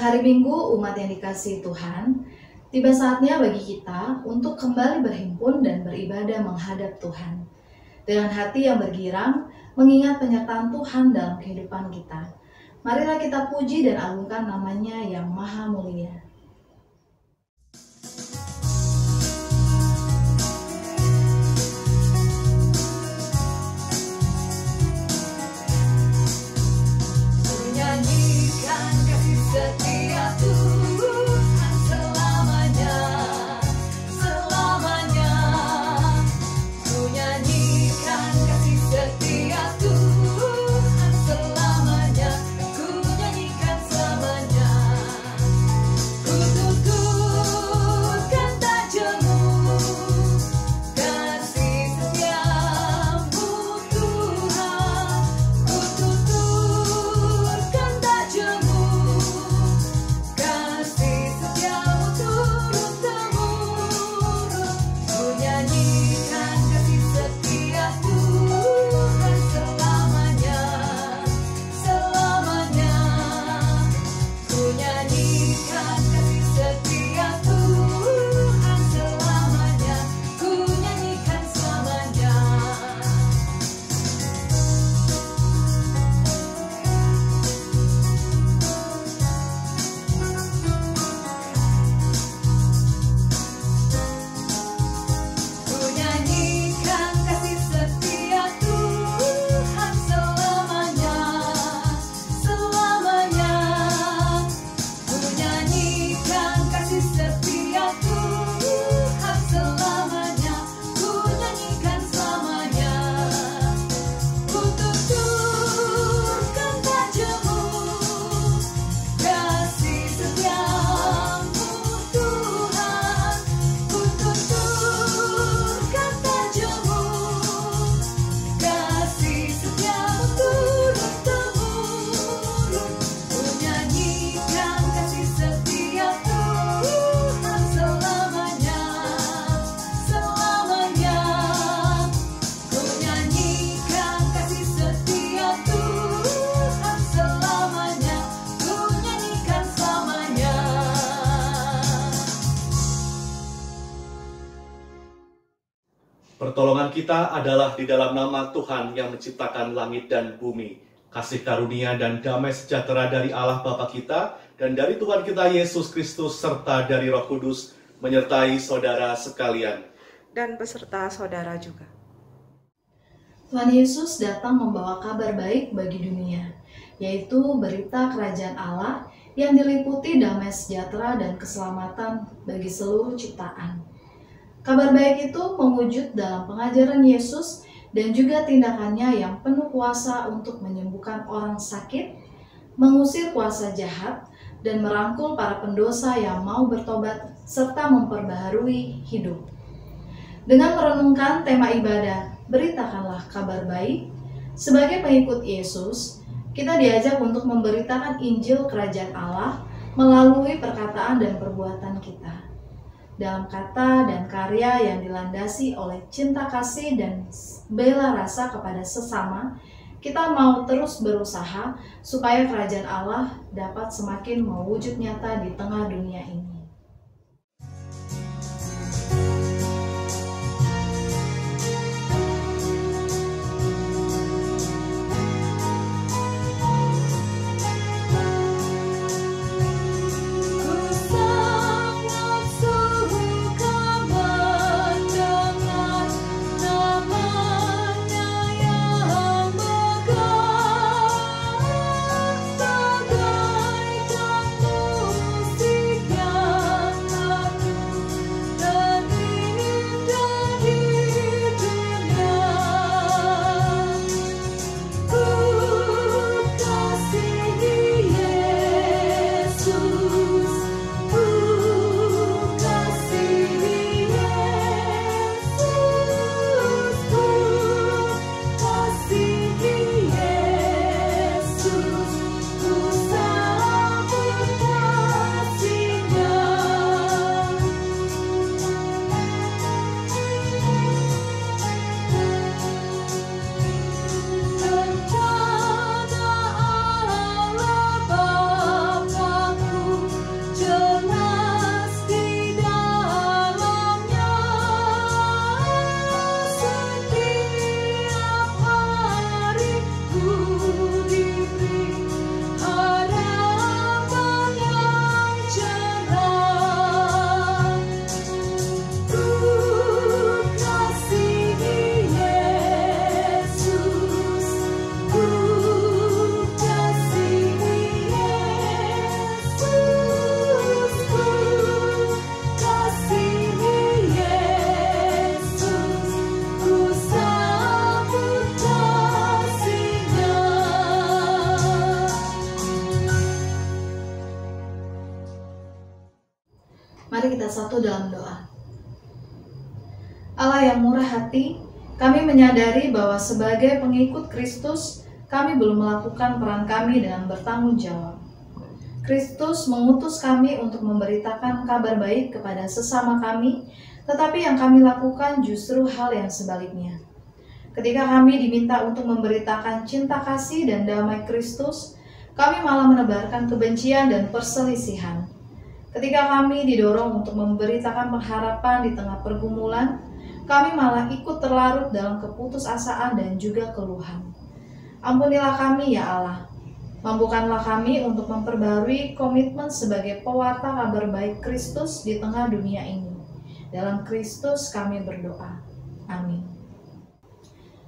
Hari Minggu, umat yang dikasihi Tuhan, tiba saatnya bagi kita untuk kembali berhimpun dan beribadah menghadap Tuhan. Dengan hati yang bergirang, mengingat penyertaan Tuhan dalam kehidupan kita. Marilah kita puji dan agungkan nama-Nya yang maha mulia. Nyanyikan kasih setia Tuhan selamanya, selamanya. Ku nyanyikan kasih setia Tuhan selamanya, ku nyanyikan selamanya. Ku tuturkan tajammu, kasih setiamu Tuhan. Ku tuturkan tajammu, kasih setiamu turun-temurun. Ku nyanyikan kasih setia Tuhan selamanya, selamanya. Ku nyanyikan kasih setia Tuhan selamanya, ku nyanyikan selamanya. Ku nyanyikan kasih setia Tuhan selamanya, selamanya. Ku nyanyikan kasih setia Tuhan selamanya, ku nyanyikan selamanya. Ku tuturkan tajammu, kasih setiamu Tuhan. Ku tuturkan tajammu, kasih setiamu turun-temurun. Ku nyanyikan kasih setia Tuhan selamanya, selamanya. Ku nyanyikan kasih setia Tuhan selamanya, ku nyanyikan selamanya. Pertolongan kita adalah di dalam nama Tuhan yang menciptakan langit dan bumi. Kasih karunia dan damai sejahtera dari Allah Bapa kita dan dari Tuhan kita Yesus Kristus serta dari Roh Kudus menyertai saudara sekalian. dan beserta saudara juga. Tuhan Yesus datang membawa kabar baik bagi dunia, yaitu berita kerajaan Allah yang diliputi damai sejahtera dan keselamatan bagi seluruh ciptaan. Kabar baik itu mewujud dalam pengajaran Yesus dan juga tindakannya yang penuh kuasa untuk menyembuhkan orang sakit, mengusir kuasa jahat, dan merangkul para pendosa yang mau bertobat serta memperbaharui hidup. Dengan merenungkan tema ibadah, beritakanlah kabar baik, sebagai pengikut Yesus, kita diajak untuk memberitakan Injil Kerajaan Allah melalui perkataan dan perbuatan kita. Dalam kata dan karya yang dilandasi oleh cinta kasih dan bela rasa kepada sesama, kita mau terus berusaha supaya kerajaan Allah dapat semakin mewujud nyata di tengah dunia ini. Bagaikan musik yang Mari kita satu dalam doa. Allah yang murah hati, kami menyadari bahwa sebagai pengikut Kristus, kami belum melakukan peran kami dengan bertanggung jawab. Kristus mengutus kami untuk memberitakan kabar baik kepada sesama kami, tetapi yang kami lakukan justru hal yang sebaliknya. Ketika kami diminta untuk memberitakan cinta kasih dan damai Kristus, kami malah menebarkan kebencian dan perselisihan. Ketika kami didorong untuk memberitakan pengharapan di tengah pergumulan, kami malah ikut terlarut dalam keputusasaan dan juga keluhan. Ampunilah kami ya Allah. Mampukanlah kami untuk memperbarui komitmen sebagai pewarta kabar baik Kristus di tengah dunia ini. Dalam Kristus kami berdoa. Amin.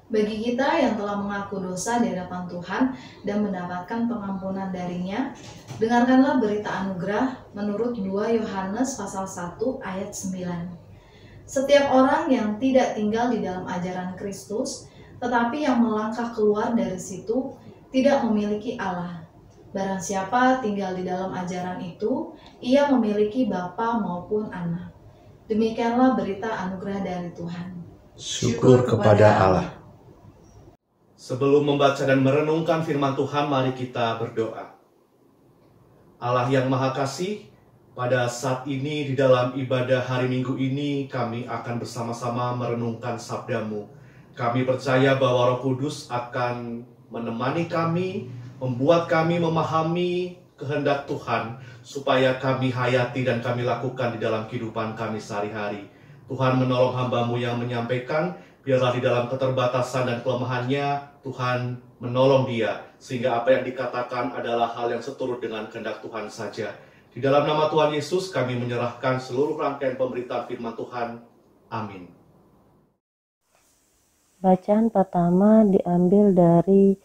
Bagi kita yang telah mengaku dosa di hadapan Tuhan dan mendapatkan pengampunan darinya, dengarkanlah berita anugerah menurut 2 Yohanes pasal 1 ayat 9. Setiap orang yang tidak tinggal di dalam ajaran Kristus, tetapi yang melangkah keluar dari situ, tidak memiliki Allah. Barang siapa tinggal di dalam ajaran itu, ia memiliki Bapa maupun Anak. Demikianlah berita anugerah dari Tuhan. Syukur kepada Allah. Sebelum membaca dan merenungkan firman Tuhan, mari kita berdoa. Allah yang Maha Kasih, pada saat ini di dalam ibadah hari Minggu ini kami akan bersama-sama merenungkan sabda-Mu. Kami percaya bahwa Roh Kudus akan menemani kami, membuat kami memahami kehendak Tuhan, supaya kami hayati dan kami lakukan di dalam kehidupan kami sehari-hari. Tuhan menolong hamba-Mu yang menyampaikan, biarlah di dalam keterbatasan dan kelemahannya, Tuhan menolong dia, sehingga apa yang dikatakan adalah hal yang seturut dengan kehendak Tuhan saja. Di dalam nama Tuhan Yesus, kami menyerahkan seluruh rangkaian pemberitaan firman Tuhan. Amin. Bacaan pertama diambil dari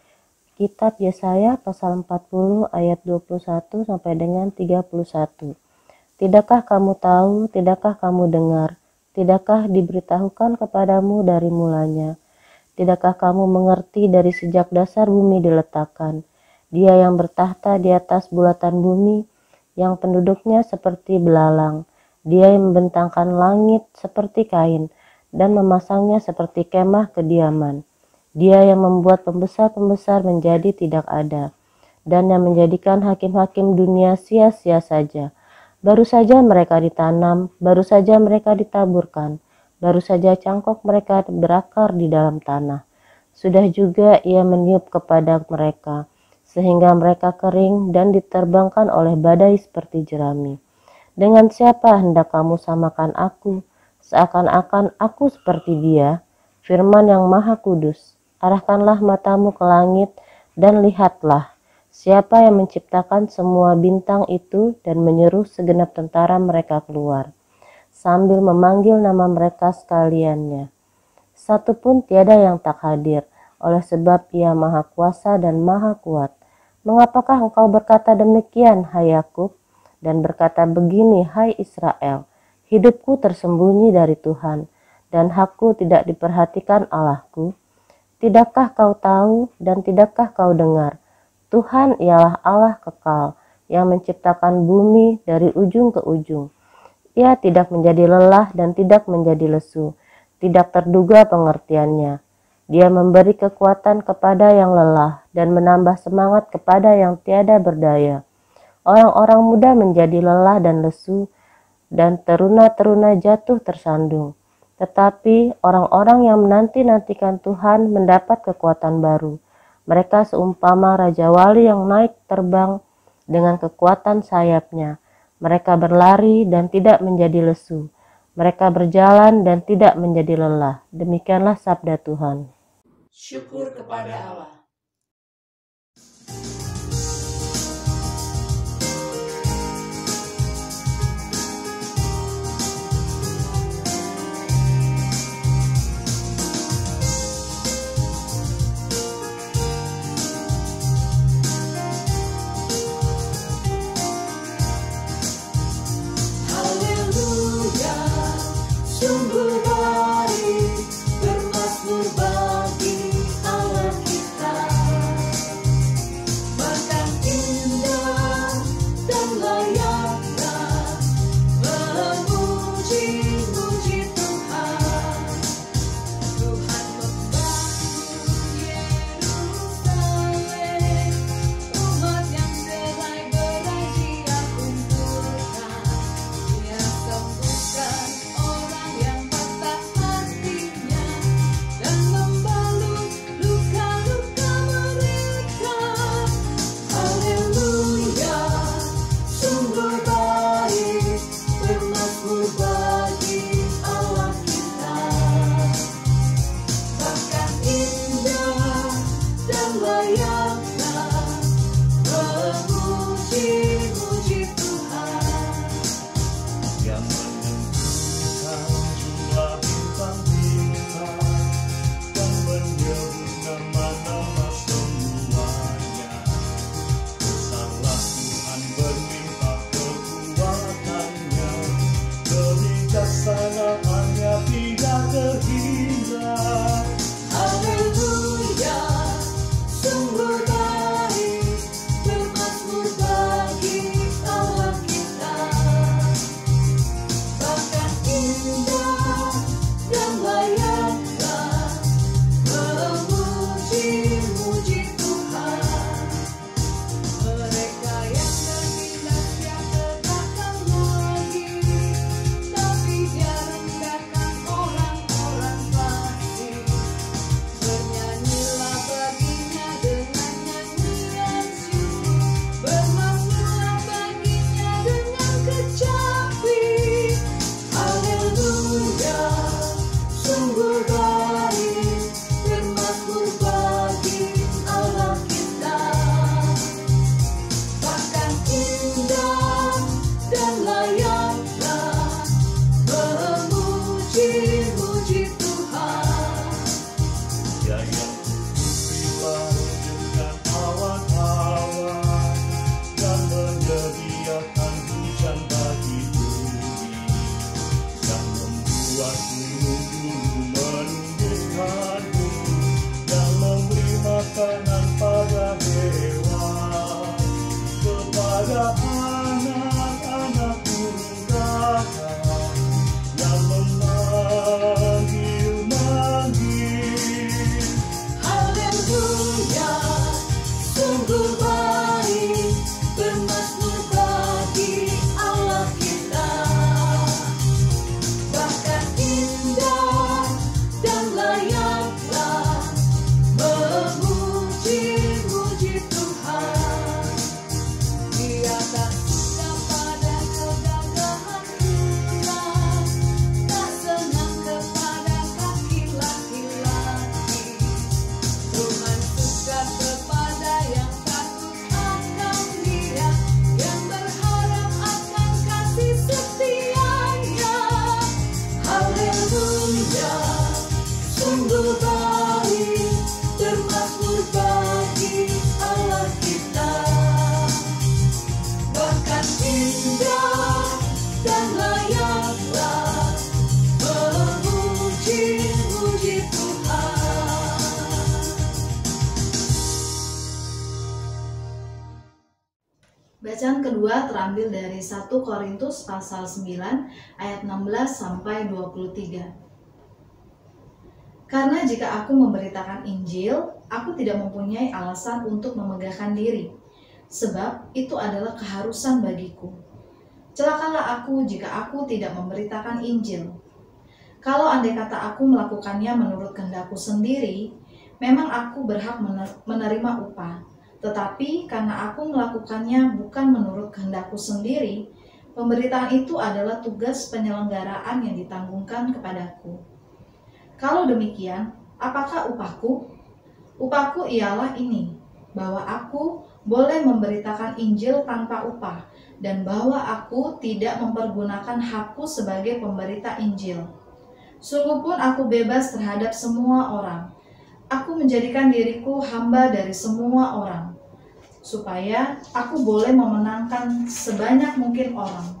Kitab Yesaya pasal 40 ayat 21 sampai dengan 31. Tidakkah kamu tahu, tidakkah kamu dengar, tidakkah diberitahukan kepadamu dari mulanya? Tidakkah kamu mengerti dari sejak dasar bumi diletakkan? Dia yang bertahta di atas bulatan bumi, yang penduduknya seperti belalang. Dia yang membentangkan langit seperti kain dan memasangnya seperti kemah kediaman. Dia yang membuat pembesar-pembesar menjadi tidak ada dan yang menjadikan hakim-hakim dunia sia-sia saja. Baru saja mereka ditanam, baru saja mereka ditaburkan, baru saja cangkok mereka berakar di dalam tanah. Sudah juga ia meniup kepada mereka, sehingga mereka kering dan diterbangkan oleh badai seperti jerami. Dengan siapa hendak kamu samakan aku? Seakan-akan aku seperti dia, firman yang Maha Kudus. Arahkanlah matamu ke langit dan lihatlah, siapa yang menciptakan semua bintang itu dan menyuruh segenap tentara mereka keluar, sambil memanggil nama mereka sekaliannya. Satu pun tiada yang tak hadir, oleh sebab ia Maha Kuasa dan Maha Kuat. Mengapakah engkau berkata demikian, hai Yakub, dan berkata begini, hai Israel? Hidupku tersembunyi dari Tuhan, dan hakku tidak diperhatikan Allahku. Tidakkah kau tahu dan tidakkah kau dengar? Tuhan ialah Allah kekal, yang menciptakan bumi dari ujung ke ujung. Ia tidak menjadi lelah dan tidak menjadi lesu, tidak terduga pengertiannya. Dia memberi kekuatan kepada yang lelah dan menambah semangat kepada yang tiada berdaya. Orang-orang muda menjadi lelah dan lesu, dan teruna-teruna jatuh tersandung. Tetapi orang-orang yang menanti-nantikan Tuhan mendapat kekuatan baru. Mereka seumpama Raja Wali yang naik terbang dengan kekuatan sayapnya. Mereka berlari dan tidak menjadi lesu. Mereka berjalan dan tidak menjadi lelah. Demikianlah sabda Tuhan. Syukur kepada Allah. Haleluya, sungguh baik bermazmur bagi Allah kita. kedua terambil dari 1 Korintus pasal 9 ayat 16 sampai 23. Karena jika aku memberitakan Injil, aku tidak mempunyai alasan untuk memegahkan diri, sebab itu adalah keharusan bagiku. Celakalah aku jika aku tidak memberitakan Injil. Kalau andai kata aku melakukannya menurut kehendakku sendiri, memang aku berhak menerima upah. Tetapi karena aku melakukannya bukan menurut kehendakku sendiri, pemberitaan itu adalah tugas penyelenggaraan yang ditanggungkan kepadaku. Kalau demikian, apakah upahku? Upahku ialah ini, bahwa aku boleh memberitakan Injil tanpa upah, dan bahwa aku tidak mempergunakan hakku sebagai pemberita Injil. Sungguh pun aku bebas terhadap semua orang. Aku menjadikan diriku hamba dari semua orang, supaya aku boleh memenangkan sebanyak mungkin orang.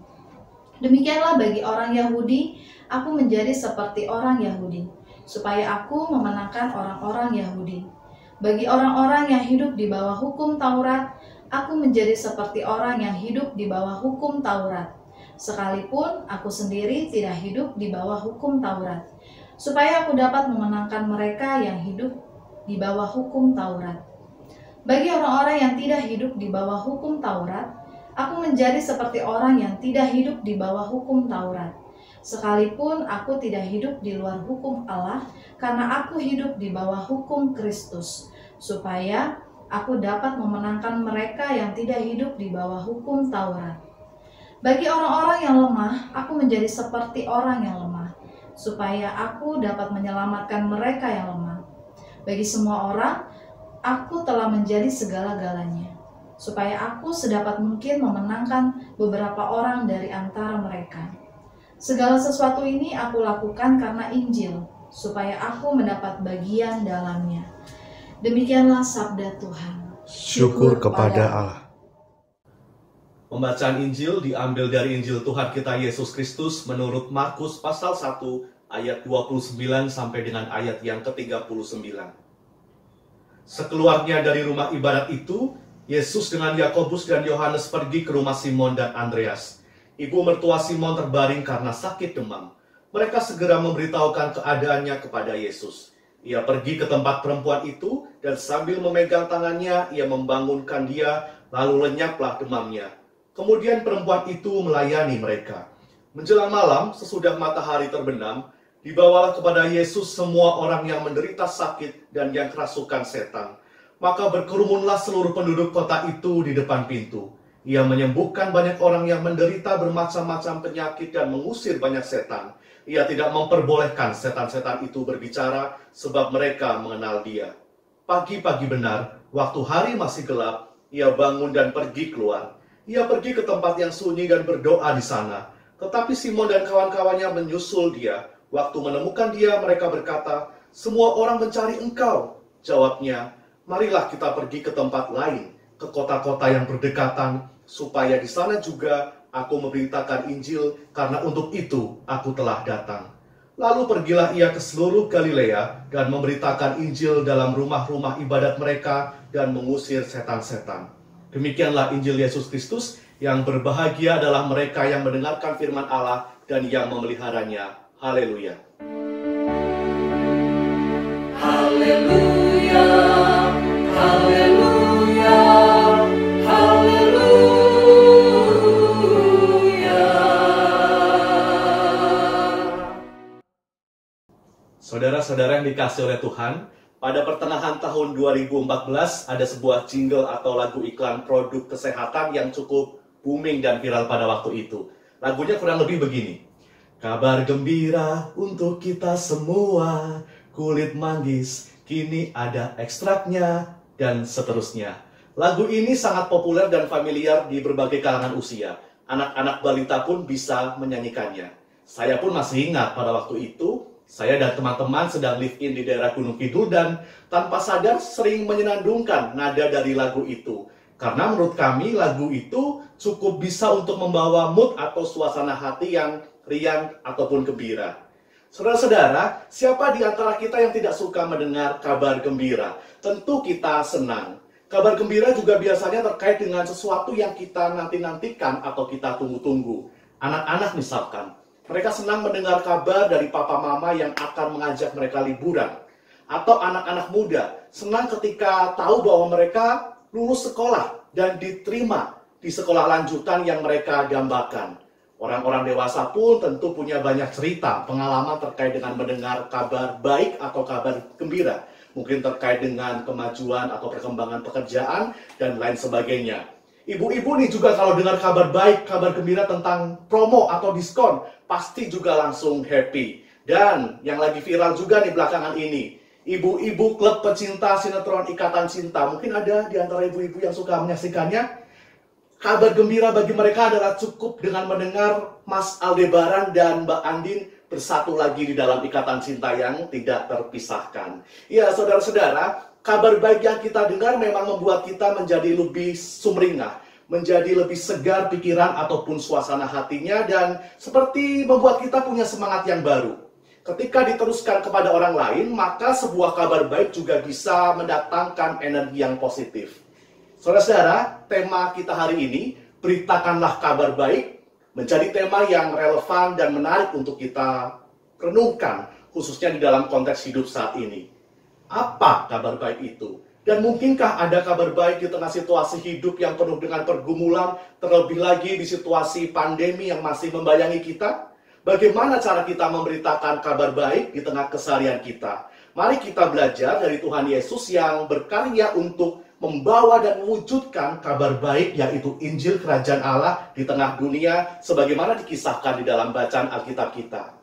Demikianlah bagi orang Yahudi, aku menjadi seperti orang Yahudi, supaya aku memenangkan orang-orang Yahudi. Bagi orang-orang yang hidup di bawah hukum Taurat, aku menjadi seperti orang yang hidup di bawah hukum Taurat, sekalipun aku sendiri tidak hidup di bawah hukum Taurat, supaya aku dapat memenangkan mereka yang hidup di bawah hukum Taurat. Bagi orang-orang yang tidak hidup di bawah hukum Taurat, aku menjadi seperti orang yang tidak hidup di bawah hukum Taurat, sekalipun aku tidak hidup di luar hukum Allah, karena aku hidup di bawah hukum Kristus, supaya aku dapat memenangkan mereka yang tidak hidup di bawah hukum Taurat. Bagi orang-orang yang lemah, aku menjadi seperti orang yang lemah, supaya aku dapat menyelamatkan mereka yang lemah. Bagi semua orang, aku telah menjadi segala-galanya, supaya aku sedapat mungkin memenangkan beberapa orang dari antara mereka. Segala sesuatu ini aku lakukan karena Injil, supaya aku mendapat bagian dalamnya. Demikianlah sabda Tuhan. Syukur kepada Allah. Pembacaan Injil diambil dari Injil Tuhan kita Yesus Kristus menurut Markus pasal 1 ayat 29 sampai dengan ayat yang ke-39. Sekeluarnya dari rumah ibadat itu, Yesus dengan Yakobus dan Yohanes pergi ke rumah Simon dan Andreas. Ibu mertua Simon terbaring karena sakit demam. Mereka segera memberitahukan keadaannya kepada Yesus. Ia pergi ke tempat perempuan itu dan sambil memegang tangannya, ia membangunkan dia, lalu lenyaplah demamnya. Kemudian perempuan itu melayani mereka. Menjelang malam, sesudah matahari terbenam, dibawalah kepada Yesus semua orang yang menderita sakit dan yang kerasukan setan. Maka berkerumunlah seluruh penduduk kota itu di depan pintu. Ia menyembuhkan banyak orang yang menderita bermacam-macam penyakit dan mengusir banyak setan. Ia tidak memperbolehkan setan-setan itu berbicara, sebab mereka mengenal dia. Pagi-pagi benar, waktu hari masih gelap, ia bangun dan pergi keluar. Ia pergi ke tempat yang sunyi dan berdoa di sana. Tetapi Simon dan kawan-kawannya menyusul dia. Waktu menemukan dia, mereka berkata, "Semua orang mencari engkau." Jawabnya, "Marilah kita pergi ke tempat lain, ke kota-kota yang berdekatan, supaya di sana juga aku memberitakan Injil, karena untuk itu aku telah datang." Lalu pergilah ia ke seluruh Galilea dan memberitakan Injil dalam rumah-rumah ibadat mereka dan mengusir setan-setan. Demikianlah Injil Yesus Kristus, yang berbahagia adalah mereka yang mendengarkan firman Allah dan yang memeliharanya. Haleluya. Haleluya, haleluya, haleluya. Saudara-saudara yang dikasihi oleh Tuhan, pada pertengahan tahun 2014 ada sebuah jingle atau lagu iklan produk kesehatan yang cukup booming dan viral pada waktu itu. Lagunya kurang lebih begini. Kabar gembira untuk kita semua, kulit manggis kini ada ekstraknya, dan seterusnya. Lagu ini sangat populer dan familiar di berbagai kalangan usia. Anak-anak balita pun bisa menyanyikannya. Saya pun masih ingat pada waktu itu, saya dan teman-teman sedang live in di daerah Gunung Kidul dan tanpa sadar sering menyenandungkan nada dari lagu itu. Karena menurut kami lagu itu cukup bisa untuk membawa mood atau suasana hati yang riang ataupun gembira. Saudara-saudara, siapa di antara kita yang tidak suka mendengar kabar gembira? Tentu kita senang. Kabar gembira juga biasanya terkait dengan sesuatu yang kita nanti-nantikan atau kita tunggu-tunggu. Anak-anak misalkan, mereka senang mendengar kabar dari papa mama yang akan mengajak mereka liburan. Atau anak-anak muda senang ketika tahu bahwa mereka lulus sekolah dan diterima di sekolah lanjutan yang mereka dambakan. Orang-orang dewasa pun tentu punya banyak cerita, pengalaman terkait dengan mendengar kabar baik atau kabar gembira. Mungkin terkait dengan kemajuan atau perkembangan pekerjaan dan lain sebagainya. Ibu-ibu nih juga kalau dengar kabar baik, kabar gembira tentang promo atau diskon, pasti juga langsung happy. Dan yang lagi viral juga nih belakangan ini, ibu-ibu klub pecinta sinetron Ikatan Cinta. Mungkin ada di antara ibu-ibu yang suka menyaksikannya. Kabar gembira bagi mereka adalah cukup dengan mendengar Mas Aldebaran dan Mbak Andin bersatu lagi di dalam ikatan cinta yang tidak terpisahkan. Ya, saudara-saudara, kabar baik yang kita dengar memang membuat kita menjadi lebih sumringah, menjadi lebih segar pikiran ataupun suasana hatinya, dan seperti membuat kita punya semangat yang baru. Ketika diteruskan kepada orang lain, maka sebuah kabar baik juga bisa mendatangkan energi yang positif. Saudara-saudara, tema kita hari ini, beritakanlah kabar baik, menjadi tema yang relevan dan menarik untuk kita renungkan, khususnya di dalam konteks hidup saat ini. Apa kabar baik itu? Dan mungkinkah ada kabar baik di tengah situasi hidup yang penuh dengan pergumulan, terlebih lagi di situasi pandemi yang masih membayangi kita? Bagaimana cara kita memberitakan kabar baik di tengah keseharian kita? Mari kita belajar dari Tuhan Yesus yang berkarya untuk membawa dan mewujudkan kabar baik, yaitu Injil Kerajaan Allah di tengah dunia, sebagaimana dikisahkan di dalam bacaan Alkitab kita.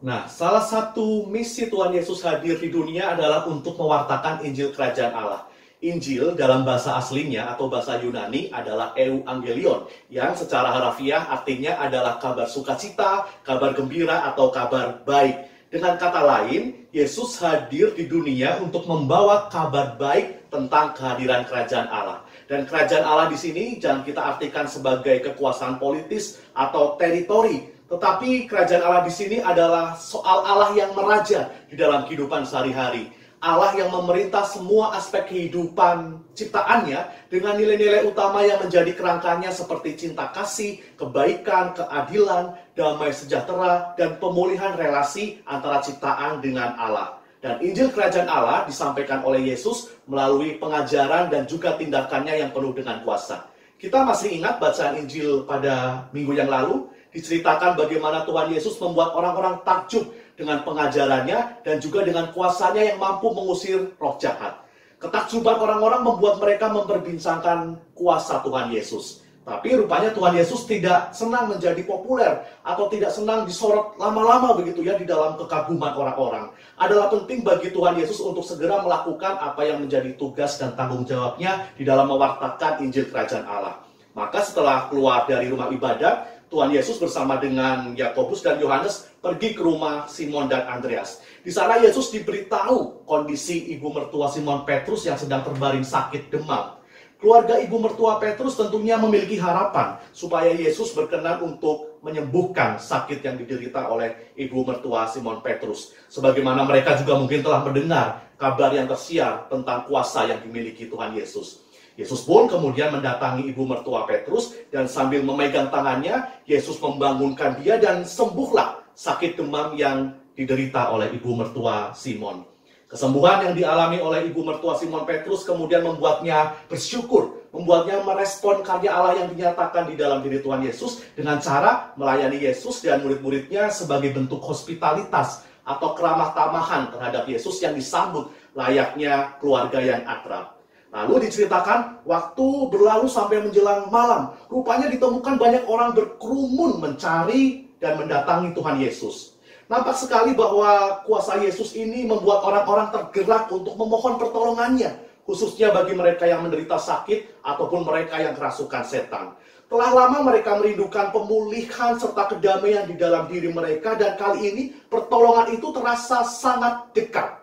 Nah, salah satu misi Tuhan Yesus hadir di dunia adalah untuk mewartakan Injil Kerajaan Allah. Injil dalam bahasa aslinya atau bahasa Yunani adalah Euangelion, yang secara harafiah artinya adalah kabar sukacita, kabar gembira, atau kabar baik. Dengan kata lain, Yesus hadir di dunia untuk membawa kabar baik tentang kehadiran kerajaan Allah. Dan kerajaan Allah di sini jangan kita artikan sebagai kekuasaan politis atau teritori, tetapi kerajaan Allah di sini adalah soal Allah yang meraja di dalam kehidupan sehari-hari. Allah yang memerintah semua aspek kehidupan ciptaannya dengan nilai-nilai utama yang menjadi kerangkanya seperti cinta kasih, kebaikan, keadilan, damai sejahtera, dan pemulihan relasi antara ciptaan dengan Allah. Dan Injil Kerajaan Allah disampaikan oleh Yesus melalui pengajaran dan juga tindakannya yang penuh dengan kuasa. Kita masih ingat bacaan Injil pada minggu yang lalu, diceritakan bagaimana Tuhan Yesus membuat orang-orang takjub dengan pengajarannya dan juga dengan kuasanya yang mampu mengusir roh jahat. Ketakjuban orang-orang membuat mereka memperbincangkan kuasa Tuhan Yesus. Tapi rupanya Tuhan Yesus tidak senang menjadi populer atau tidak senang disorot lama-lama begitu ya di dalam kekaguman orang-orang. Adalah penting bagi Tuhan Yesus untuk segera melakukan apa yang menjadi tugas dan tanggung jawabnya di dalam mewartakan Injil Kerajaan Allah. Maka setelah keluar dari rumah ibadat, Tuhan Yesus bersama dengan Yakobus dan Yohanes pergi ke rumah Simon dan Andreas. Di sana Yesus diberitahu kondisi ibu mertua Simon Petrus yang sedang terbaring sakit demam. Keluarga ibu mertua Petrus tentunya memiliki harapan supaya Yesus berkenan untuk menyembuhkan sakit yang diderita oleh ibu mertua Simon Petrus. Sebagaimana mereka juga mungkin telah mendengar kabar yang tersiar tentang kuasa yang dimiliki Tuhan Yesus. Yesus pun kemudian mendatangi ibu mertua Petrus dan sambil memegang tangannya, Yesus membangunkan dia dan sembuhlah sakit demam yang diderita oleh ibu mertua Simon. Kesembuhan yang dialami oleh ibu mertua Simon Petrus kemudian membuatnya bersyukur, membuatnya merespon karya Allah yang dinyatakan di dalam diri Tuhan Yesus dengan cara melayani Yesus dan murid-muridnya sebagai bentuk hospitalitas atau keramah tamahan terhadap Yesus yang disambut layaknya keluarga yang akrab. Lalu diceritakan, waktu berlalu sampai menjelang malam, rupanya ditemukan banyak orang berkerumun mencari dan mendatangi Tuhan Yesus. Nampak sekali bahwa kuasa Yesus ini membuat orang-orang tergerak untuk memohon pertolongannya, khususnya bagi mereka yang menderita sakit ataupun mereka yang kerasukan setan. Telah lama mereka merindukan pemulihan serta kedamaian di dalam diri mereka, dan kali ini pertolongan itu terasa sangat dekat.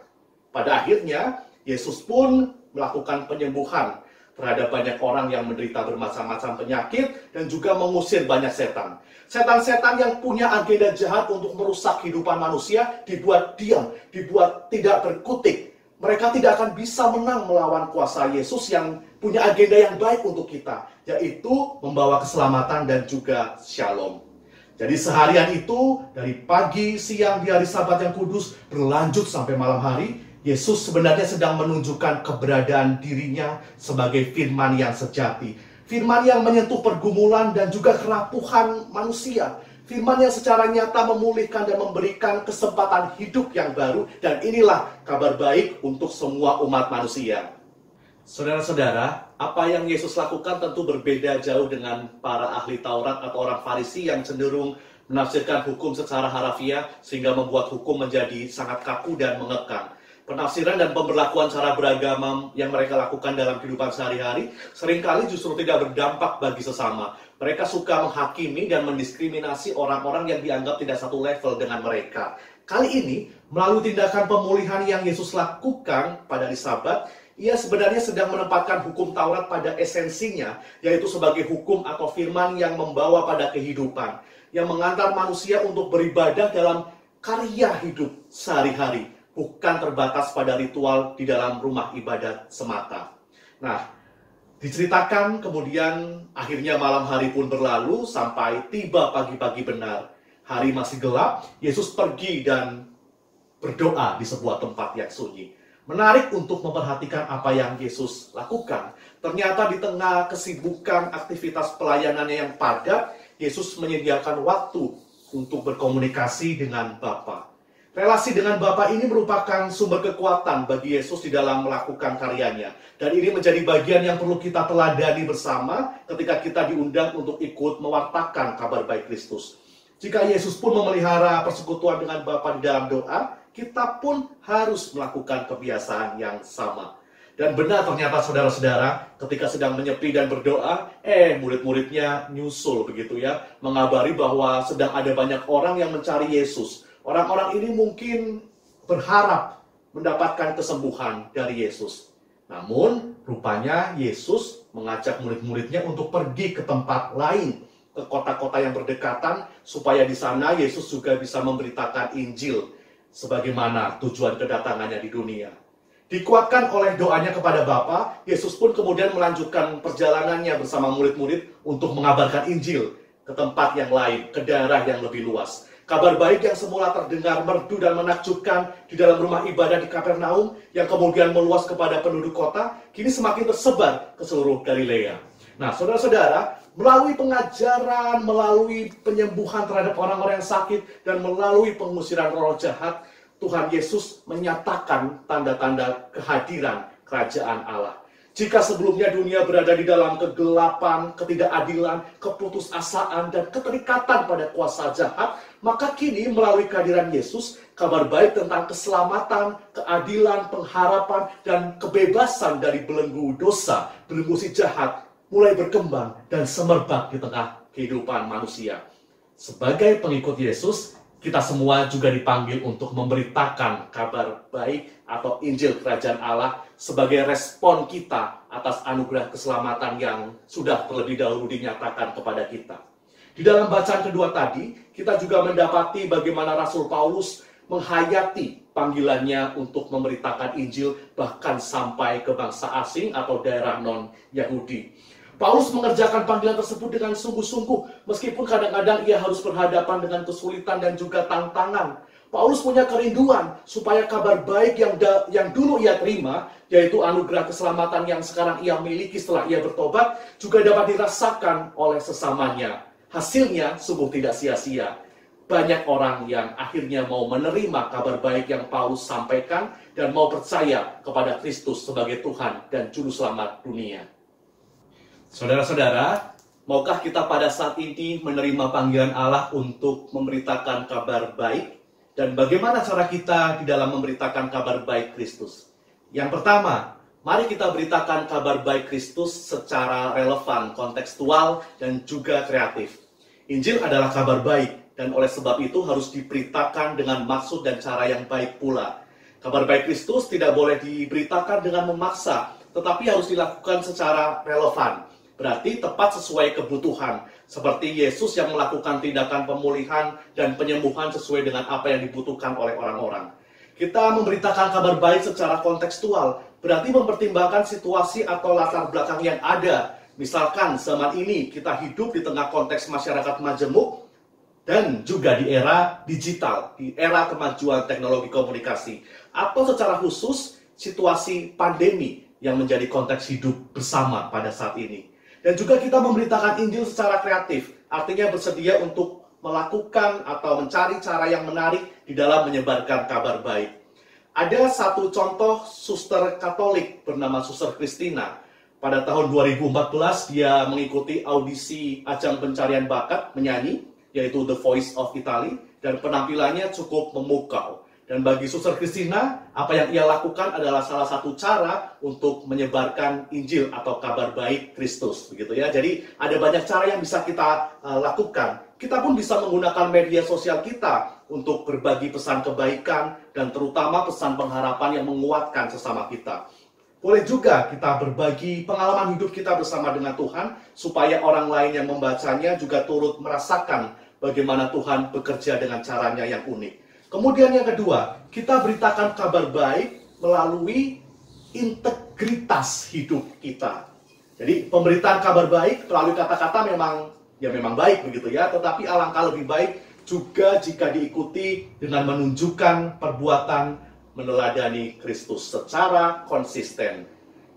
Pada akhirnya, Yesus pun melakukan penyembuhan terhadap banyak orang yang menderita bermacam-macam penyakit dan juga mengusir banyak setan. Setan-setan yang punya agenda jahat untuk merusak kehidupan manusia dibuat diam, dibuat tidak berkutik. mereka tidak akan bisa menang melawan kuasa Yesus yang punya agenda yang baik untuk kita, yaitu membawa keselamatan dan juga shalom. Jadi seharian itu, dari pagi, siang, di hari Sabat yang kudus, berlanjut sampai malam hari, Yesus sebenarnya sedang menunjukkan keberadaan dirinya sebagai firman yang sejati. Firman yang menyentuh pergumulan dan juga kerapuhan manusia. Firman yang secara nyata memulihkan dan memberikan kesempatan hidup yang baru. Dan inilah kabar baik untuk semua umat manusia. Saudara-saudara, apa yang Yesus lakukan tentu berbeda jauh dengan para ahli Taurat atau orang Farisi yang cenderung menafsirkan hukum secara harafiah sehingga membuat hukum menjadi sangat kaku dan mengekang. Penafsiran dan pemberlakuan cara beragama yang mereka lakukan dalam kehidupan sehari-hari seringkali justru tidak berdampak bagi sesama. Mereka suka menghakimi dan mendiskriminasi orang-orang yang dianggap tidak satu level dengan mereka. Kali ini, melalui tindakan pemulihan yang Yesus lakukan pada hari Sabat, ia sebenarnya sedang menempatkan hukum Taurat pada esensinya, yaitu sebagai hukum atau firman yang membawa pada kehidupan, yang mengantar manusia untuk beribadah dalam karya hidup sehari-hari, bukan terbatas pada ritual di dalam rumah ibadat semata. Nah, diceritakan kemudian akhirnya malam hari pun berlalu sampai tiba pagi-pagi benar. Hari masih gelap, Yesus pergi dan berdoa di sebuah tempat yang sunyi. Menarik untuk memperhatikan apa yang Yesus lakukan. Ternyata di tengah kesibukan aktivitas pelayanannya yang padat, Yesus menyediakan waktu untuk berkomunikasi dengan Bapa. Relasi dengan Bapa ini merupakan sumber kekuatan bagi Yesus di dalam melakukan karyanya. Dan ini menjadi bagian yang perlu kita teladani bersama ketika kita diundang untuk ikut mewartakan kabar baik Kristus. Jika Yesus pun memelihara persekutuan dengan Bapa di dalam doa, kita pun harus melakukan kebiasaan yang sama. Dan benar ternyata saudara-saudara, ketika sedang menyepi dan berdoa, murid-muridnya nyusul begitu ya, mengabari bahwa sedang ada banyak orang yang mencari Yesus. Orang-orang ini mungkin berharap mendapatkan kesembuhan dari Yesus. Namun, rupanya Yesus mengajak murid-muridnya untuk pergi ke tempat lain, ke kota-kota yang berdekatan, supaya di sana Yesus juga bisa memberitakan Injil sebagaimana tujuan kedatangannya di dunia. Dikuatkan oleh doanya kepada Bapa, Yesus pun kemudian melanjutkan perjalanannya bersama murid-murid untuk mengabarkan Injil ke tempat yang lain, ke daerah yang lebih luas. Kabar baik yang semula terdengar merdu dan menakjubkan di dalam rumah ibadah di Kapernaum, yang kemudian meluas kepada penduduk kota, kini semakin tersebar ke seluruh Galilea. Nah, saudara-saudara, melalui pengajaran, melalui penyembuhan terhadap orang-orang yang sakit, dan melalui pengusiran roh jahat, Tuhan Yesus menyatakan tanda-tanda kehadiran kerajaan Allah. Jika sebelumnya dunia berada di dalam kegelapan, ketidakadilan, keputusasaan, dan keterikatan pada kuasa jahat, maka kini melalui kehadiran Yesus, kabar baik tentang keselamatan, keadilan, pengharapan, dan kebebasan dari belenggu dosa, belenggu si jahat, mulai berkembang dan semerbak di tengah kehidupan manusia. Sebagai pengikut Yesus, kita semua juga dipanggil untuk memberitakan kabar baik atau Injil Kerajaan Allah sebagai respon kita atas anugerah keselamatan yang sudah terlebih dahulu dinyatakan kepada kita. Di dalam bacaan kedua tadi, kita juga mendapati bagaimana Rasul Paulus menghayati panggilannya untuk memberitakan Injil bahkan sampai ke bangsa asing atau daerah non-Yahudi. Paulus mengerjakan panggilan tersebut dengan sungguh-sungguh, meskipun kadang-kadang ia harus berhadapan dengan kesulitan dan juga tantangan. Paulus punya kerinduan supaya kabar baik yang dulu ia terima, yaitu anugerah keselamatan yang sekarang ia miliki setelah ia bertobat, juga dapat dirasakan oleh sesamanya. Hasilnya sungguh tidak sia-sia. Banyak orang yang akhirnya mau menerima kabar baik yang Paulus sampaikan dan mau percaya kepada Kristus sebagai Tuhan dan Juru Selamat dunia. Saudara-saudara, maukah kita pada saat ini menerima panggilan Allah untuk memberitakan kabar baik? Dan bagaimana cara kita di dalam memberitakan kabar baik Kristus? Yang pertama, mari kita beritakan kabar baik Kristus secara relevan, kontekstual, dan juga kreatif. Injil adalah kabar baik, dan oleh sebab itu harus diberitakan dengan maksud dan cara yang baik pula. Kabar baik Kristus tidak boleh diberitakan dengan memaksa, tetapi harus dilakukan secara relevan. Berarti tepat sesuai kebutuhan, seperti Yesus yang melakukan tindakan pemulihan dan penyembuhan sesuai dengan apa yang dibutuhkan oleh orang-orang. Kita memberitakan kabar baik secara kontekstual, berarti mempertimbangkan situasi atau latar belakang yang ada. Misalkan zaman ini kita hidup di tengah konteks masyarakat majemuk dan juga di era digital, di era kemajuan teknologi komunikasi. Atau secara khusus situasi pandemi yang menjadi konteks hidup bersama pada saat ini. Dan juga kita memberitakan Injil secara kreatif, artinya bersedia untuk melakukan atau mencari cara yang menarik di dalam menyebarkan kabar baik. Ada satu contoh suster Katolik bernama Suster Christina. Pada tahun 2014 dia mengikuti audisi ajang pencarian bakat menyanyi, yaitu The Voice of Italy, dan penampilannya cukup memukau. Dan bagi Suster Christina, apa yang ia lakukan adalah salah satu cara untuk menyebarkan Injil atau kabar baik Kristus, begitu ya. Jadi ada banyak cara yang bisa kita lakukan. Kita pun bisa menggunakan media sosial kita untuk berbagi pesan kebaikan dan terutama pesan pengharapan yang menguatkan sesama kita. Boleh juga kita berbagi pengalaman hidup kita bersama dengan Tuhan supaya orang lain yang membacanya juga turut merasakan bagaimana Tuhan bekerja dengan caranya yang unik. Kemudian yang kedua, kita beritakan kabar baik melalui integritas hidup kita. Jadi pemberitaan kabar baik melalui kata-kata memang baik begitu ya, tetapi alangkah lebih baik juga jika diikuti dengan menunjukkan perbuatan meneladani Kristus secara konsisten.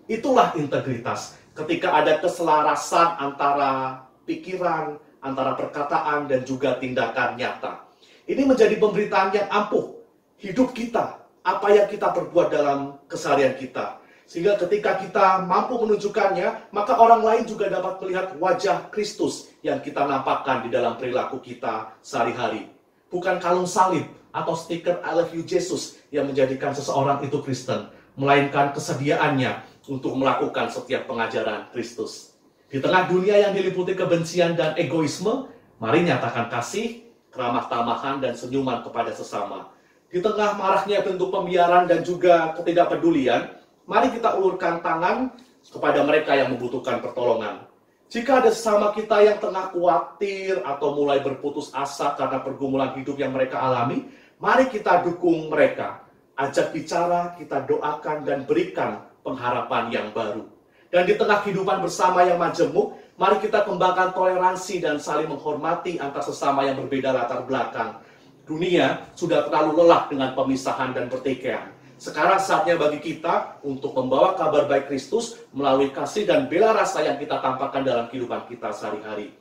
Itulah integritas. Ketika ada keselarasan antara pikiran, antara perkataan dan juga tindakan nyata. Ini menjadi pemberitaan yang ampuh hidup kita, apa yang kita perbuat dalam keseharian kita. Sehingga ketika kita mampu menunjukkannya, maka orang lain juga dapat melihat wajah Kristus yang kita nampakkan di dalam perilaku kita sehari-hari. Bukan kalung salib atau stiker I love you Jesus yang menjadikan seseorang itu Kristen, melainkan kesediaannya untuk melakukan setiap pengajaran Kristus. Di tengah dunia yang diliputi kebencian dan egoisme, mari nyatakan kasih, keramah tamahan dan senyuman kepada sesama. Di tengah maraknya bentuk pembiaran dan juga ketidakpedulian, mari kita ulurkan tangan kepada mereka yang membutuhkan pertolongan. Jika ada sesama kita yang tengah khawatir atau mulai berputus asa karena pergumulan hidup yang mereka alami, mari kita dukung mereka. Ajak bicara, kita doakan dan berikan pengharapan yang baru. Dan di tengah kehidupan bersama yang majemuk, mari kita kembangkan toleransi dan saling menghormati antar sesama yang berbeda latar belakang. Dunia sudah terlalu lelah dengan pemisahan dan pertikaian. Sekarang saatnya bagi kita untuk membawa kabar baik Kristus melalui kasih dan bela rasa yang kita tampakkan dalam kehidupan kita sehari-hari.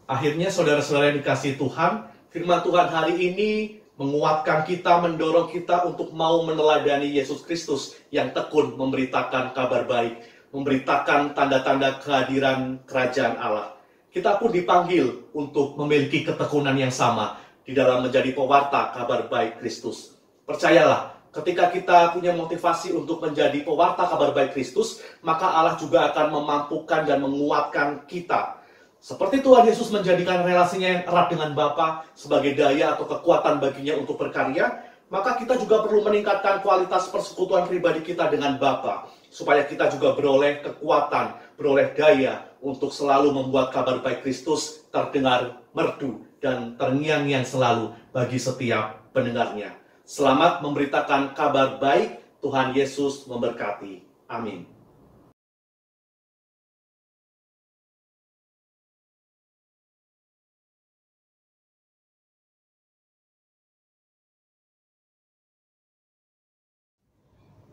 Akhirnya saudara-saudara yang dikasihi Tuhan, firman Tuhan hari ini menguatkan kita, mendorong kita untuk mau meneladani Yesus Kristus yang tekun memberitakan kabar baik, memberitakan tanda-tanda kehadiran kerajaan Allah. Kita pun dipanggil untuk memiliki ketekunan yang sama di dalam menjadi pewarta kabar baik Kristus. Percayalah, ketika kita punya motivasi untuk menjadi pewarta kabar baik Kristus, maka Allah juga akan memampukan dan menguatkan kita. Seperti Tuhan Yesus menjadikan relasinya yang erat dengan Bapa sebagai daya atau kekuatan baginya untuk berkarya, maka kita juga perlu meningkatkan kualitas persekutuan pribadi kita dengan Bapa, supaya kita juga beroleh kekuatan, beroleh daya untuk selalu membuat kabar baik Kristus terdengar merdu dan terngiang-ngiang selalu bagi setiap pendengarnya. Selamat memberitakan kabar baik, Tuhan Yesus memberkati. Amin.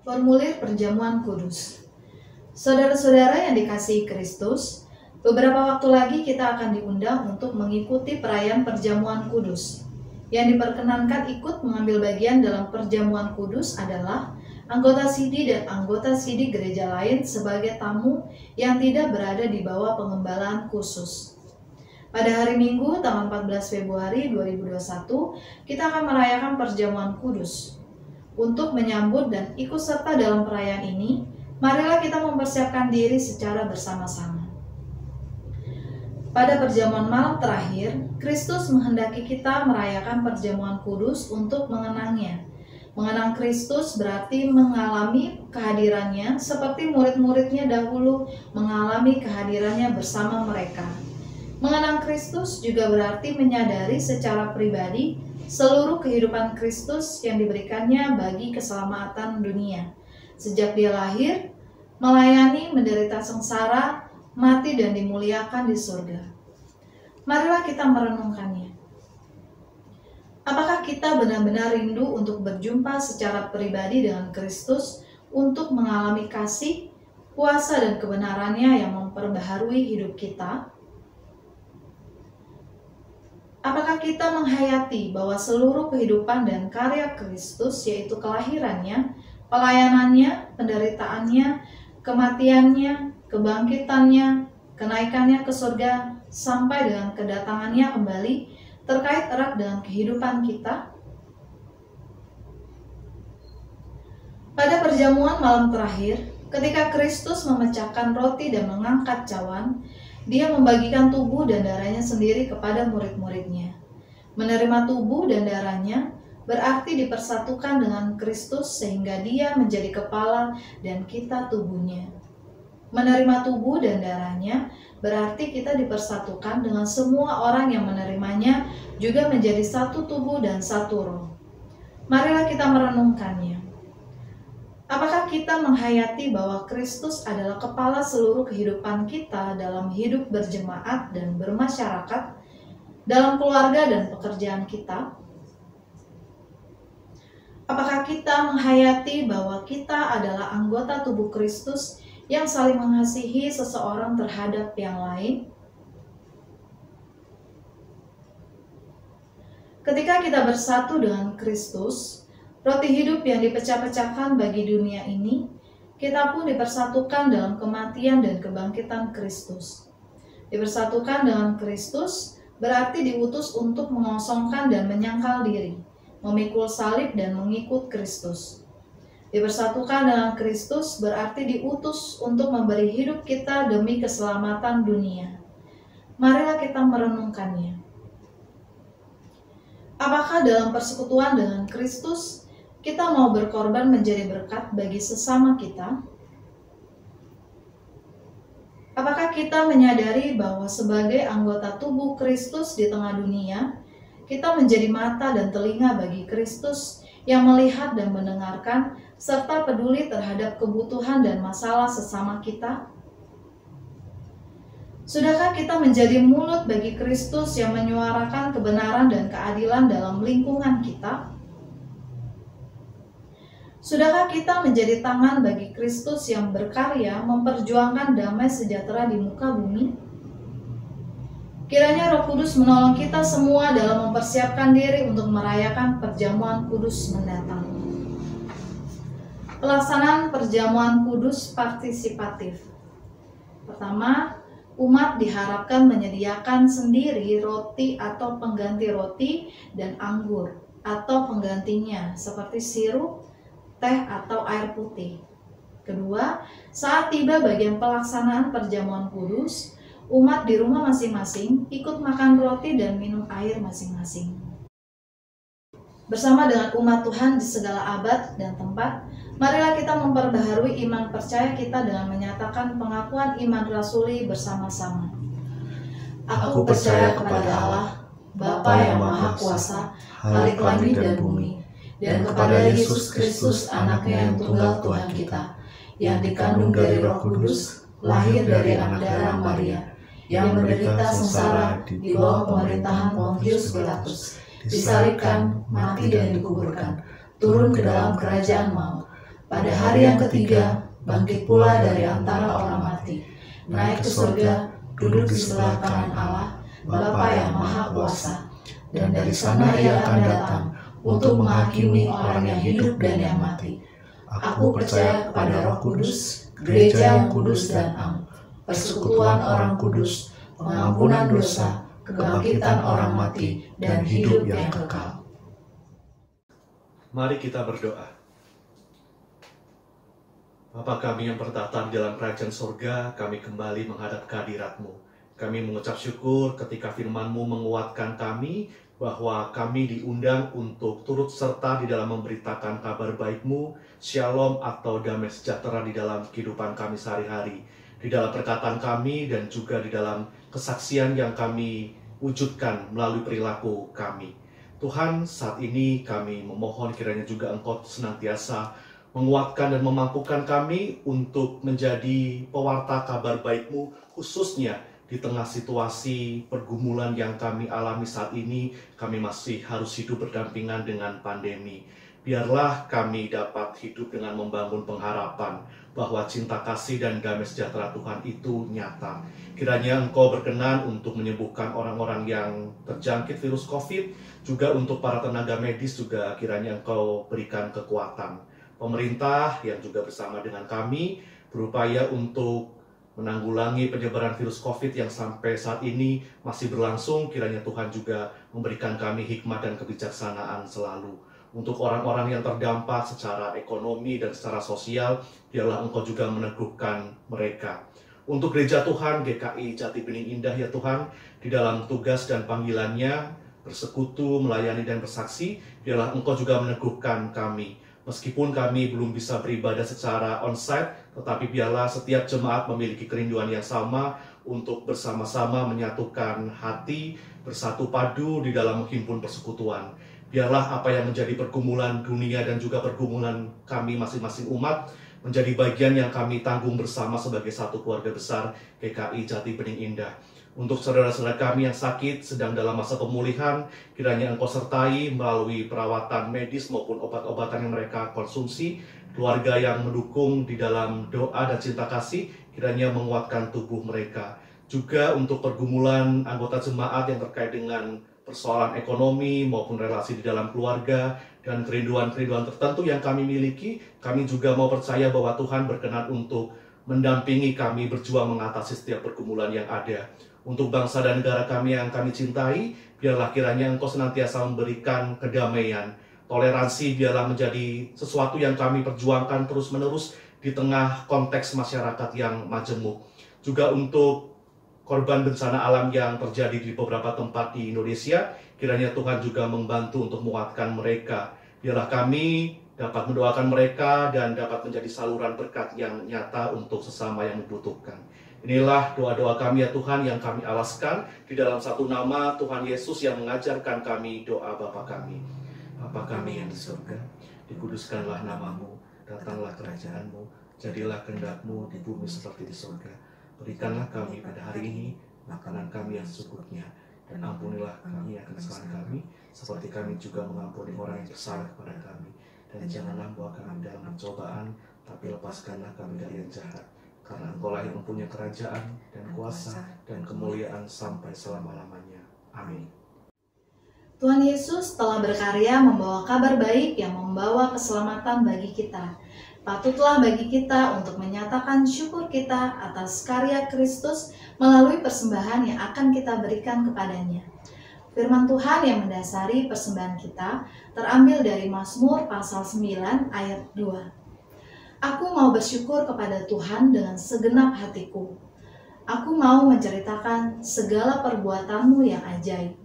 Formulir Perjamuan Kudus. Saudara-saudara yang dikasihi Kristus, beberapa waktu lagi kita akan diundang untuk mengikuti perayaan Perjamuan Kudus. Yang diperkenankan ikut mengambil bagian dalam Perjamuan Kudus adalah anggota sidi dan anggota sidi gereja lain sebagai tamu yang tidak berada di bawah pengembalaan khusus. Pada hari Minggu, tanggal 14 Februari 2021, kita akan merayakan Perjamuan Kudus. Untuk menyambut dan ikut serta dalam perayaan ini, marilah kita mempersiapkan diri secara bersama-sama. Pada perjamuan malam terakhir, Kristus menghendaki kita merayakan Perjamuan Kudus untuk mengenangnya. Mengenang Kristus berarti mengalami kehadirannya seperti murid-muridnya dahulu mengalami kehadirannya bersama mereka. Mengenang Kristus juga berarti menyadari secara pribadi seluruh kehidupan Kristus yang diberikannya bagi keselamatan dunia. Sejak dia lahir, melayani, menderita sengsara, mati dan dimuliakan di surga. Marilah kita merenungkannya. Apakah kita benar-benar rindu untuk berjumpa secara pribadi dengan Kristus untuk mengalami kasih, kuasa dan kebenarannya yang memperbaharui hidup kita? Apakah kita menghayati bahwa seluruh kehidupan dan karya Kristus, yaitu kelahirannya, pelayanannya, penderitaannya, kematiannya, kebangkitannya, kenaikannya ke surga, sampai dengan kedatangannya kembali, terkait erat dengan kehidupan kita? Pada perjamuan malam terakhir, ketika Kristus memecahkan roti dan mengangkat cawan, dia membagikan tubuh dan darahnya sendiri kepada murid-muridnya. Menerima tubuh dan darahnya berarti dipersatukan dengan Kristus sehingga dia menjadi kepala dan kita tubuhnya. Menerima tubuh dan darahnya berarti kita dipersatukan dengan semua orang yang menerimanya juga menjadi satu tubuh dan satu roh. Marilah kita merenungkannya. Apakah kita menghayati bahwa Kristus adalah kepala seluruh kehidupan kita dalam hidup berjemaat dan bermasyarakat, dalam keluarga dan pekerjaan kita? Apakah kita menghayati bahwa kita adalah anggota tubuh Kristus yang saling mengasihi seseorang terhadap yang lain? Ketika kita bersatu dengan Kristus, roti hidup yang dipecah-pecahkan bagi dunia ini, kita pun dipersatukan dalam kematian dan kebangkitan Kristus. Dipersatukan dengan Kristus berarti diutus untuk mengosongkan dan menyangkal diri, memikul salib dan mengikut Kristus. Dipersatukan dengan Kristus berarti diutus untuk memberi hidup kita demi keselamatan dunia. Marilah kita merenungkannya. Apakah dalam persekutuan dengan Kristus, kita mau berkorban menjadi berkat bagi sesama kita? Apakah kita menyadari bahwa sebagai anggota tubuh Kristus di tengah dunia, kita menjadi mata dan telinga bagi Kristus yang melihat dan mendengarkan, serta peduli terhadap kebutuhan dan masalah sesama kita? Sudahkah kita menjadi mulut bagi Kristus yang menyuarakan kebenaran dan keadilan dalam lingkungan kita? Sudahkah kita menjadi tangan bagi Kristus yang berkarya memperjuangkan damai sejahtera di muka bumi? Kiranya Roh Kudus menolong kita semua dalam mempersiapkan diri untuk merayakan perjamuan kudus mendatang. Pelaksanaan perjamuan kudus partisipatif. Pertama, umat diharapkan menyediakan sendiri roti atau pengganti roti dan anggur atau penggantinya seperti sirup, teh atau air putih. Kedua, saat tiba bagian pelaksanaan perjamuan kudus, umat di rumah masing-masing ikut makan roti dan minum air masing-masing. Bersama dengan umat Tuhan di segala abad dan tempat, marilah kita memperbaharui iman percaya kita dengan menyatakan pengakuan iman rasuli bersama-sama. Aku percaya kepada Allah, Bapa yang Maha Kuasa, Khalik langit dan bumi, dan kepada Yesus Kristus, Anaknya yang tunggal Tuhan kita, yang dikandung dari Roh Kudus, lahir dari anak darah Maria, yang menderita sengsara di bawah pemerintahan Pontius Pilatus, disalibkan, mati dan dikuburkan, turun ke dalam kerajaan maut. Pada hari yang ketiga, bangkit pula dari antara orang mati, naik ke surga, duduk di sebelah kanan Allah, Bapa yang Maha Kuasa, dan dari sana Ia akan datang untuk menghakimi orang yang hidup dan yang mati. Aku percaya kepada Roh Kudus, gereja yang kudus dan am, persekutuan orang kudus, pengampunan dosa, kebangkitan orang mati, dan hidup yang kekal. Mari kita berdoa. Bapa kami yang bertata di dalam kerajaan surga, kami kembali menghadap kehadirat-Mu. Kami mengucap syukur ketika firman-Mu menguatkan kami, bahwa kami diundang untuk turut serta di dalam memberitakan kabar baik-Mu, shalom atau damai sejahtera di dalam kehidupan kami sehari-hari, di dalam perkataan kami dan juga di dalam kesaksian yang kami wujudkan melalui perilaku kami. Tuhan, saat ini kami memohon kiranya juga Engkau senantiasa menguatkan dan memampukan kami untuk menjadi pewarta kabar baik-Mu, khususnya di tengah situasi pergumulan yang kami alami saat ini. Kami masih harus hidup berdampingan dengan pandemi. Biarlah kami dapat hidup dengan membangun pengharapan bahwa cinta kasih dan damai sejahtera Tuhan itu nyata. Kiranya Engkau berkenan untuk menyembuhkan orang-orang yang terjangkit virus COVID, juga untuk para tenaga medis juga kiranya Engkau berikan kekuatan. Pemerintah yang juga bersama dengan kami berupaya untuk menanggulangi penyebaran virus COVID yang sampai saat ini masih berlangsung. Kiranya Tuhan juga memberikan kami hikmat dan kebijaksanaan selalu. Untuk orang-orang yang terdampak secara ekonomi dan secara sosial, biarlah Engkau juga meneguhkan mereka. Untuk Gereja Tuhan GKI Jati Bening Indah ya Tuhan, di dalam tugas dan panggilannya bersekutu, melayani dan bersaksi, biarlah Engkau juga meneguhkan kami. Meskipun kami belum bisa beribadah secara onsite, tetapi biarlah setiap jemaat memiliki kerinduan yang sama untuk bersama-sama menyatukan hati, bersatu padu di dalam menghimpun persekutuan. Biarlah apa yang menjadi pergumulan dunia dan juga pergumulan kami masing-masing umat menjadi bagian yang kami tanggung bersama sebagai satu keluarga besar GKI Jati Bening Indah. Untuk saudara-saudara kami yang sakit, sedang dalam masa pemulihan, kiranya Engkau sertai melalui perawatan medis maupun obat-obatan yang mereka konsumsi. Keluarga yang mendukung di dalam doa dan cinta kasih, kiranya menguatkan tubuh mereka. Juga untuk pergumulan anggota jemaat yang terkait dengan persoalan ekonomi maupun relasi di dalam keluarga dan kerinduan-kerinduan tertentu yang kami miliki, kami juga mau percaya bahwa Tuhan berkenan untuk mendampingi kami berjuang mengatasi setiap pergumulan yang ada. Untuk bangsa dan negara kami yang kami cintai, biarlah kiranya Engkau senantiasa memberikan kedamaian. Toleransi biarlah menjadi sesuatu yang kami perjuangkan terus-menerus di tengah konteks masyarakat yang majemuk. Juga untuk korban bencana alam yang terjadi di beberapa tempat di Indonesia, kiranya Tuhan juga membantu untuk menguatkan mereka. Biarlah kami dapat mendoakan mereka dan dapat menjadi saluran berkat yang nyata untuk sesama yang membutuhkan. Inilah doa-doa kami ya Tuhan yang kami alaskan di dalam satu nama Tuhan Yesus yang mengajarkan kami doa Bapa kami. Bapa kami yang di surga, dikuduskanlah namamu, datanglah kerajaan-Mu, jadilah kehendak-Mu di bumi seperti di surga. Berikanlah kami pada hari ini makanan kami yang secukupnya, dan ampunilah kami akan kesalahan kami, seperti kami juga mengampuni orang yang bersalah kepada kami. Dan janganlah membawa kami dalam pencobaan, tapi lepaskanlah kami dari yang jahat. Karena Engkau-lah yang mempunyai kerajaan dan kuasa dan kemuliaan sampai selama-lamanya. Amin. Tuhan Yesus telah berkarya membawa kabar baik yang membawa keselamatan bagi kita. Patutlah bagi kita untuk menyatakan syukur kita atas karya Kristus melalui persembahan yang akan kita berikan kepadanya. Firman Tuhan yang mendasari persembahan kita terambil dari Mazmur pasal 9 ayat 2. Aku mau bersyukur kepada Tuhan dengan segenap hatiku. Aku mau menceritakan segala perbuatan-Mu yang ajaib.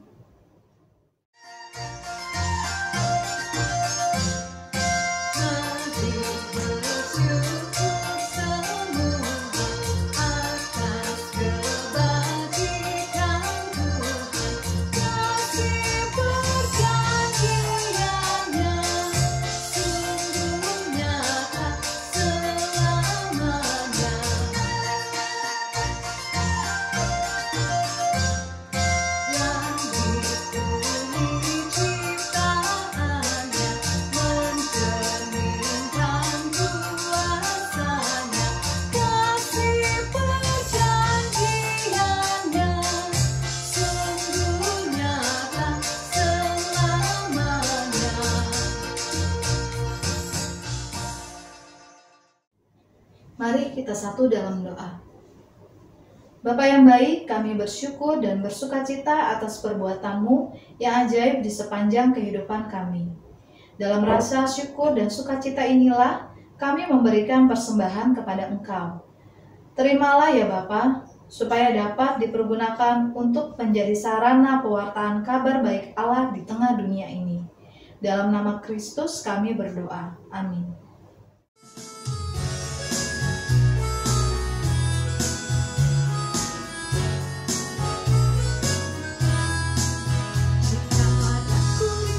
Mari kita satu dalam doa. Bapa yang baik, kami bersyukur dan bersukacita atas perbuatan-Mu yang ajaib di sepanjang kehidupan kami. Dalam rasa syukur dan sukacita inilah kami memberikan persembahan kepada Engkau. Terimalah ya Bapa, supaya dapat dipergunakan untuk menjadi sarana pewartaan kabar baik Allah di tengah dunia ini. Dalam nama Kristus kami berdoa. Amin. Jika padaku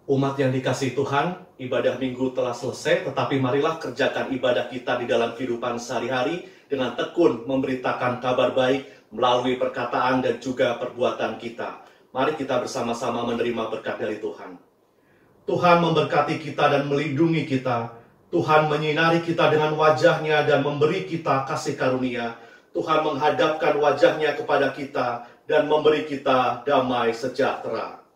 Umat yang dikasihi Tuhan, ibadah minggu telah selesai, tetapi marilah kerjakan ibadah kita di dalam kehidupan sehari-hari dengan tekun memberitakan kabar baik melalui perkataan dan juga perbuatan kita. Mari kita bersama-sama menerima berkat dari Tuhan. Tuhan memberkati kita dan melindungi kita. Tuhan menyinari kita dengan wajah-Nya dan memberi kita kasih karunia. Tuhan menghadapkan wajah-Nya kepada kita dan memberi kita damai sejahtera.